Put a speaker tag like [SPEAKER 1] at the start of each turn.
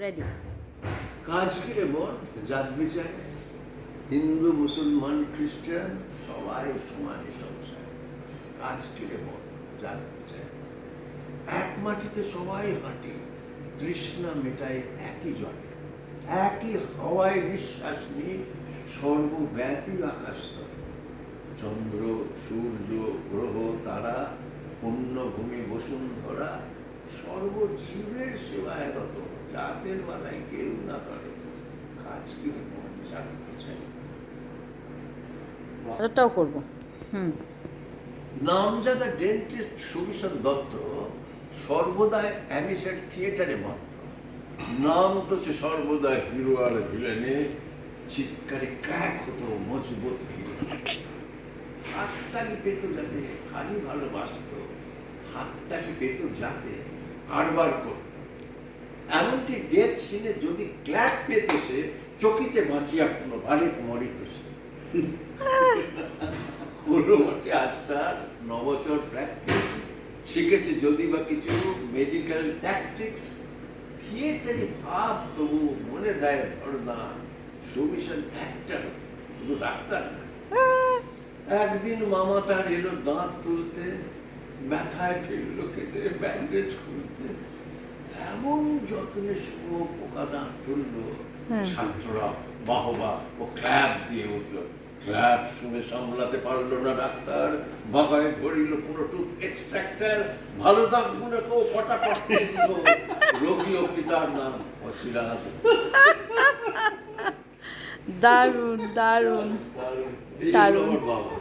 [SPEAKER 1] Ready.
[SPEAKER 2] কাজ কি রে বল? জাত বিচার, হিন্দু মুসলমান খ্রিস্টান সবাই সমানই সংসার। কাজ কি রে বল? জাত বিচার, এক মাটিতে সবাই হাঁটি, তৃষ্ণা মেটায় একই জলে, একই হাওয়ায় নিঃশ্বাস নিয়ে সর্বব্যাপী আকাশতলে। চন্দ্র সূর্য গ্রহ তারা পুণ্যভূমি বসুন্ধরা সর্বজীবের সেবায় রত, জাতের মাথায় কেউ না করে। কাজ কি রে মন? জাত বিচার।
[SPEAKER 1] ওটাও করবো।
[SPEAKER 2] নামজাদা ডেন্টিস্ট সুমিশন দত্ত সর্বদাই অ্যামিসের থিয়েটারে মত্ত। নাম তো সে সর্বদাই হিরো আর ভিলেনে, চিৎকারে ক্র্যাক হতো মজবুত হিরো। হাততালি পেত যাতে খালি ভালোবাসত, হাততালি পেত যাতে কারবার করত। এমনকি ডেথ সিনে যদি ক্ল্যাপ পেত সে, চকিতে বাঁচিয়া কোনো বাড়ি মরিত সে। কোনো মতে আজ তার নবচর প্র্যাকটিস, শিখেছে যদি বা কিছু মেডিকেল ট্যাকটিক্স। থিয়েটারে ভাব তবু মনে দেয় ধর্ণা, সুমিশন অ্যাক্টর শুধু ডাক্তার না। একদিন মামা তার এলো দাঁত তুলতে, ব্যথায় ফেললো কেটে ব্যান্ডেজ খুলতে। এমন যত্নে শুভ পোকা দাঁত তুললো, ছাত্ররা বাহবা ও ক্ল্যাপ দিয়ে উঠলো। ক্ল্যাপ শুনে সামলাতে পারলো না ডাক্তার, বাগায় ধরিল কোনো টুথ এক্সট্রাক্টার। ভালো দাঁত গুনে কেউ ফটাফট দিল, রোগী ও পিতার নাম অচিরাত।
[SPEAKER 1] দারুণ দারুণ
[SPEAKER 2] এই হলো
[SPEAKER 1] দারুণ।
[SPEAKER 2] আমার বাবা।